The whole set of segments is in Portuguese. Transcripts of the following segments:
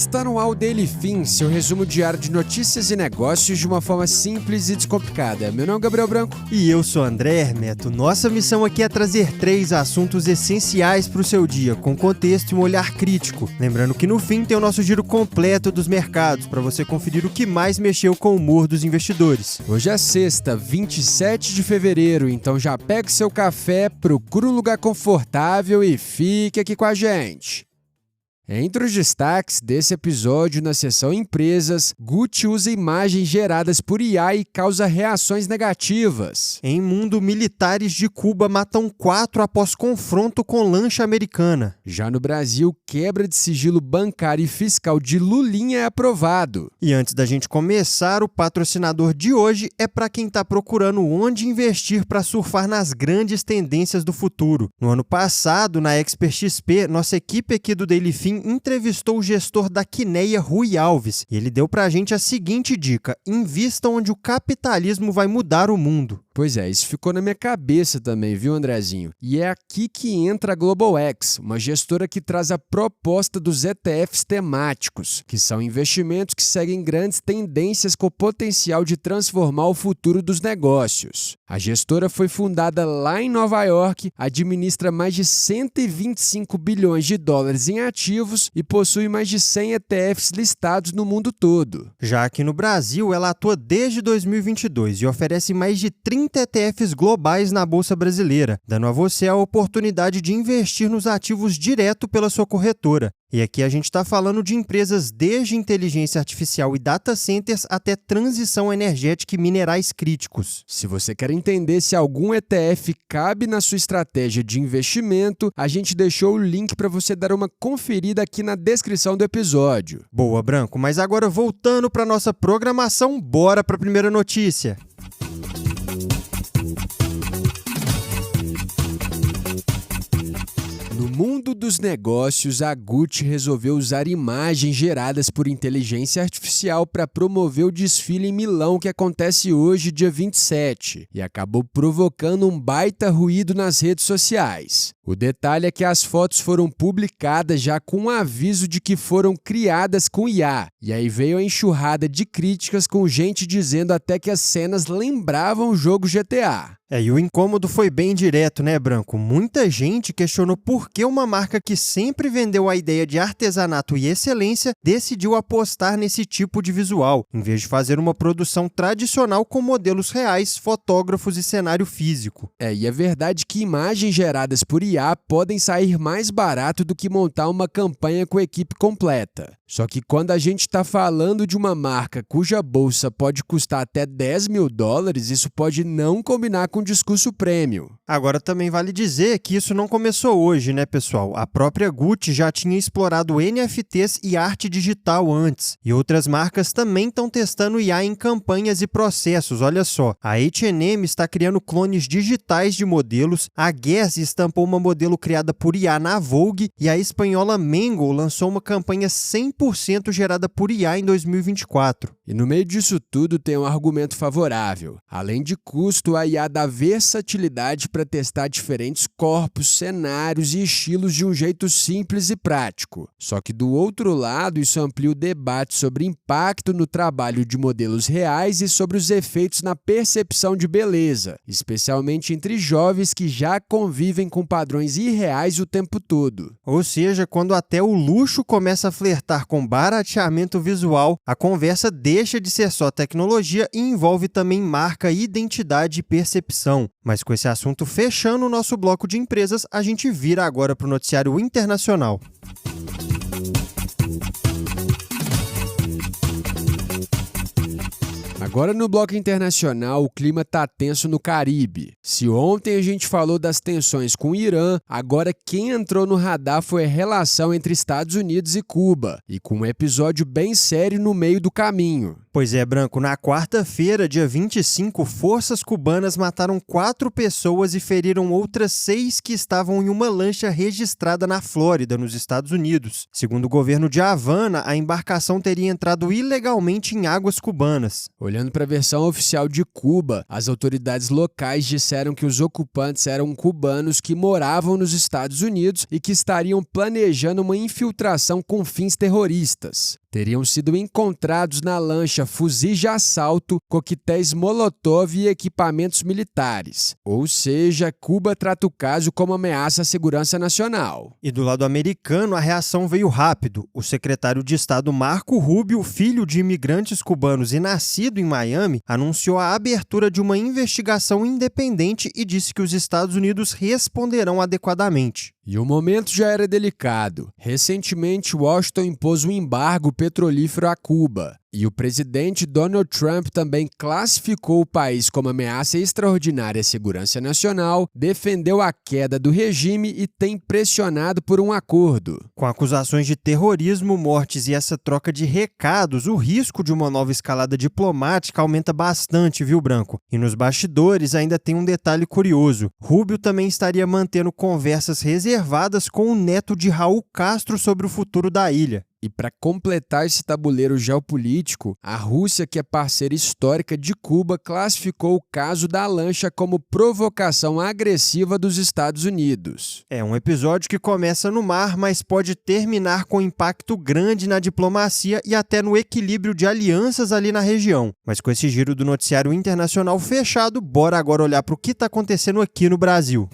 Está no ar o Daily Fin, seu resumo diário de notícias e negócios de uma forma simples e descomplicada. Meu nome é Gabriel Branco. E eu sou André Hermeto. Nossa missão aqui é trazer 3 assuntos essenciais para o seu dia, com contexto e um olhar crítico. Lembrando que no fim tem o nosso giro completo dos mercados, para você conferir o que mais mexeu com o humor dos investidores. Hoje é sexta, 27 de fevereiro, então já pega seu café, procura um lugar confortável e fique aqui com a gente. Entre os destaques desse episódio na seção Empresas, Gucci usa imagens geradas por IA e causa reações negativas. Em mundo, militares de Cuba matam 4 após confronto com lancha americana. Já no Brasil, quebra de sigilo bancário e fiscal de Lulinha é aprovado. E antes da gente começar, o patrocinador de hoje é para quem está procurando onde investir para surfar nas grandes tendências do futuro. No ano passado, na Expert XP, nossa equipe aqui do Daily Fin entrevistou o gestor da Quineia, Rui Alves, e ele deu pra gente a seguinte dica: invista onde o capitalismo vai mudar o mundo. Pois é, isso ficou na minha cabeça também, viu, Andrezinho? E é aqui que entra a GlobalX, uma gestora que traz a proposta dos ETFs temáticos, que são investimentos que seguem grandes tendências com o potencial de transformar o futuro dos negócios. A gestora foi fundada lá em Nova York, administra mais de 125 bilhões de dólares em ativos e possui mais de 100 ETFs listados no mundo todo. Já aqui no Brasil, ela atua desde 2022 e oferece mais de 30 ETFs globais na Bolsa Brasileira, dando a você a oportunidade de investir nos ativos direto pela sua corretora. E aqui a gente está falando de empresas desde inteligência artificial e data centers até transição energética e minerais críticos. Se você quer entender se algum ETF cabe na sua estratégia de investimento, a gente deixou o link para você dar uma conferida aqui na descrição do episódio. Boa, Branco, mas agora voltando para nossa programação, bora para a primeira notícia. No mundo dos negócios, a Gucci resolveu usar imagens geradas por inteligência artificial para promover o desfile em Milão que acontece hoje, dia 27, e acabou provocando um baita ruído nas redes sociais. O detalhe é que as fotos foram publicadas já com um aviso de que foram criadas com IA, e aí veio a enxurrada de críticas com gente dizendo até que as cenas lembravam o jogo GTA. E o incômodo foi bem direto, né, Branco? Muita gente questionou por que uma marca que sempre vendeu a ideia de artesanato e excelência decidiu apostar nesse tipo de visual, em vez de fazer uma produção tradicional com modelos reais, fotógrafos e cenário físico. E é verdade que imagens geradas por IA podem sair mais barato do que montar uma campanha com equipe completa. Só que quando a gente está falando de uma marca cuja bolsa pode custar até $10 mil, isso pode não combinar com o discurso premium. Agora também vale dizer que isso não começou hoje, né, pessoal? A própria Gucci já tinha explorado NFTs e arte digital antes. E outras marcas também estão testando IA em campanhas e processos, olha só. A H&M está criando clones digitais de modelos, a Guess estampou uma modelo criada por IA na Vogue e a espanhola Mango lançou uma campanha 100% gerada por IA em 2024. E no meio disso tudo tem um argumento favorável. Além de custo, a IA dá versatilidade para testar diferentes corpos, cenários e estilos de um jeito simples e prático. Só que do outro lado, isso amplia o debate sobre impacto no trabalho de modelos reais e sobre os efeitos na percepção de beleza, especialmente entre jovens que já convivem com padrões irreais o tempo todo. Ou seja, quando até o luxo começa a flertar com barateamento visual, a conversa deixa de ser só tecnologia e envolve também marca, identidade e percepção. Mas com esse assunto fechando o nosso bloco de empresas, a gente vira agora para o noticiário internacional. Agora no bloco internacional, o clima está tenso no Caribe. Se ontem a gente falou das tensões com o Irã, agora quem entrou no radar foi a relação entre Estados Unidos e Cuba, e com um episódio bem sério no meio do caminho. Pois é, Branco, na quarta-feira, dia 25, forças cubanas mataram 4 pessoas e feriram outras 6 que estavam em uma lancha registrada na Flórida, nos Estados Unidos. Segundo o governo de Havana, a embarcação teria entrado ilegalmente em águas cubanas. Olhando Olhando para a versão oficial de Cuba, as autoridades locais disseram que os ocupantes eram cubanos que moravam nos Estados Unidos e que estariam planejando uma infiltração com fins terroristas. Teriam sido encontrados na lancha fuzis de assalto, coquetéis Molotov e equipamentos militares. Ou seja, Cuba trata o caso como ameaça à segurança nacional. E do lado americano, a reação veio rápido. O secretário de Estado Marco Rubio, filho de imigrantes cubanos e nascido em Miami, anunciou a abertura de uma investigação independente e disse que os Estados Unidos responderão adequadamente. E o momento já era delicado. Recentemente, Washington impôs um embargo petrolífero a Cuba. E o presidente Donald Trump também classificou o país como ameaça extraordinária à segurança nacional, defendeu a queda do regime e tem pressionado por um acordo. Com acusações de terrorismo, mortes e essa troca de recados, o risco de uma nova escalada diplomática aumenta bastante, viu, Branco? E nos bastidores ainda tem um detalhe curioso. Rubio também estaria mantendo conversas reservadas com o neto de Raul Castro sobre o futuro da ilha. E para completar esse tabuleiro geopolítico, a Rússia, que é parceira histórica de Cuba, classificou o caso da lancha como provocação agressiva dos Estados Unidos. É um episódio que começa no mar, mas pode terminar com impacto grande na diplomacia e até no equilíbrio de alianças ali na região. Mas com esse giro do noticiário internacional fechado, bora agora olhar para o que está acontecendo aqui no Brasil.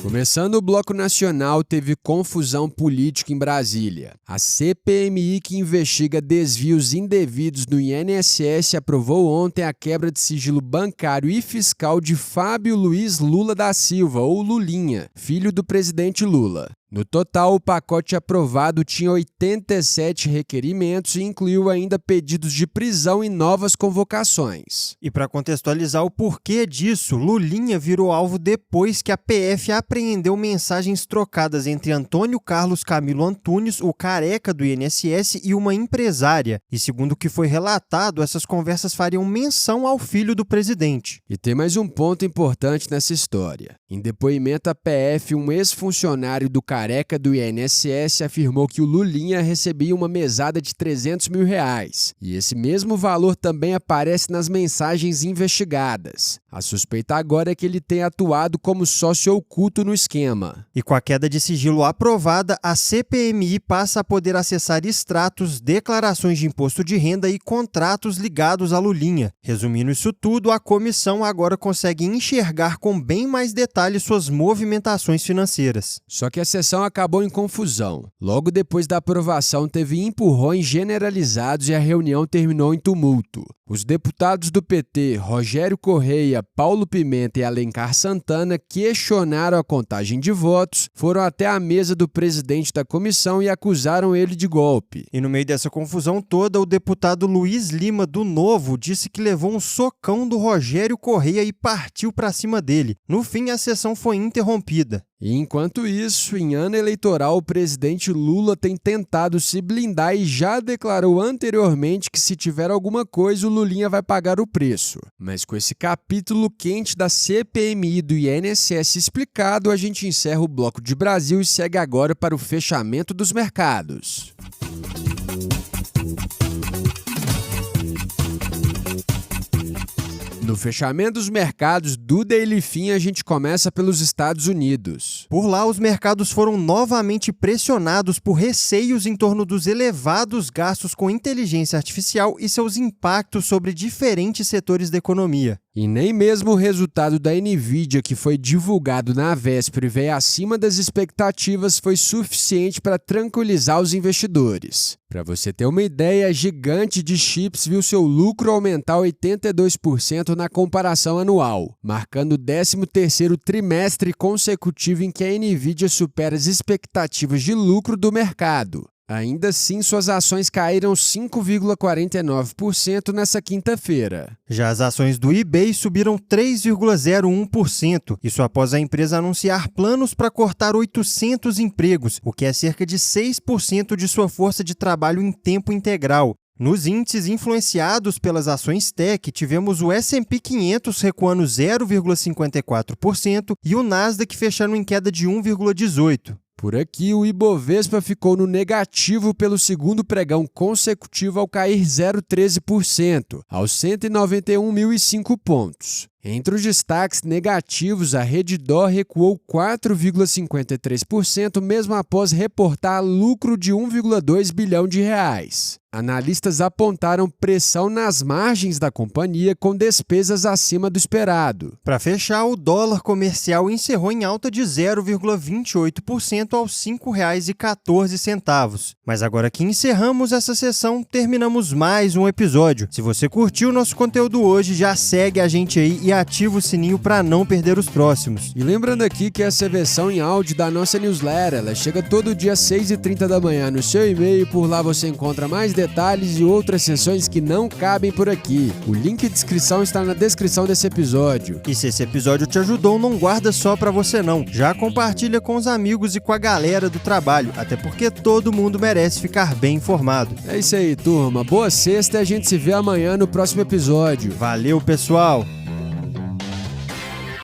Começando o Bloco Nacional, teve confusão política em Brasília. A CPMI, que investiga desvios indevidos no INSS, aprovou ontem a quebra de sigilo bancário e fiscal de Fábio Luiz Lula da Silva, ou Lulinha, filho do presidente Lula. No total, o pacote aprovado tinha 87 requerimentos e incluiu ainda pedidos de prisão e novas convocações. E para contextualizar o porquê disso, Lulinha virou alvo depois que a PF apreendeu mensagens trocadas entre Antônio Carlos Camilo Antunes, o careca do INSS, e uma empresária. E segundo o que foi relatado, essas conversas fariam menção ao filho do presidente. E tem mais um ponto importante nessa história. Em depoimento à PF, um ex-funcionário do careca do INSS afirmou que o Lulinha recebia uma mesada de R$300 mil. E esse mesmo valor também aparece nas mensagens investigadas. A suspeita agora é que ele tenha atuado como sócio oculto no esquema. E com a queda de sigilo aprovada, a CPMI passa a poder acessar extratos, declarações de imposto de renda e contratos ligados a Lulinha. Resumindo isso tudo, a comissão agora consegue enxergar com bem mais detalhes suas movimentações financeiras. Só que a sessão acabou em confusão. Logo depois da aprovação, teve empurrões generalizados e a reunião terminou em tumulto. Os deputados do PT, Rogério Correia, Paulo Pimenta e Alencar Santana, questionaram a contagem de votos, foram até a mesa do presidente da comissão e acusaram ele de golpe. E no meio dessa confusão toda, o deputado Luiz Lima, do Novo, disse que levou um socão do Rogério Correia e partiu para cima dele. No fim, a sessão foi interrompida. E enquanto isso, em ano eleitoral, o presidente Lula tem tentado se blindar e já declarou anteriormente que se tiver alguma coisa, o Lulinha vai pagar o preço. Mas com esse capítulo quente da CPMI do INSS explicado, a gente encerra o Bloco de Brasil e segue agora para o fechamento dos mercados. No fechamento dos mercados do Daily Fin, a gente começa pelos Estados Unidos. Por lá, os mercados foram novamente pressionados por receios em torno dos elevados gastos com inteligência artificial e seus impactos sobre diferentes setores da economia. E nem mesmo o resultado da Nvidia, que foi divulgado na véspera e veio acima das expectativas, foi suficiente para tranquilizar os investidores. Para você ter uma ideia, a gigante de chips viu seu lucro aumentar 82% na comparação anual, marcando o 13º trimestre consecutivo em que a Nvidia supera as expectativas de lucro do mercado. Ainda assim, suas ações caíram 5,49% nessa quinta-feira. Já as ações do eBay subiram 3,01%, isso após a empresa anunciar planos para cortar 800 empregos, o que é cerca de 6% de sua força de trabalho em tempo integral. Nos índices influenciados pelas ações tech, tivemos o S&P 500 recuando 0,54% e o Nasdaq fechando em queda de 1,18%. Por aqui, o Ibovespa ficou no negativo pelo segundo pregão consecutivo ao cair 0,13%, aos 191.005 pontos. Entre os destaques negativos, a Redditor recuou 4,53%, mesmo após reportar lucro de 1,2 bilhão de reais. Analistas apontaram pressão nas margens da companhia com despesas acima do esperado. Para fechar, o dólar comercial encerrou em alta de 0,28% aos R$ 5,14. Mas agora que encerramos essa sessão, terminamos mais um episódio. Se você curtiu nosso conteúdo hoje, já segue a gente aí e ativa o sininho para não perder os próximos. E lembrando aqui que essa é a versão em áudio da nossa newsletter, ela chega todo dia às 6h30 da manhã no seu e-mail, por lá você encontra mais detalhes e outras sessões que não cabem por aqui. O link de inscrição está na descrição desse episódio. E se esse episódio te ajudou, não guarda só pra você não. Já compartilha com os amigos e com a galera do trabalho, até porque todo mundo merece ficar bem informado. É isso aí, turma. Boa sexta e a gente se vê amanhã no próximo episódio. Valeu, pessoal!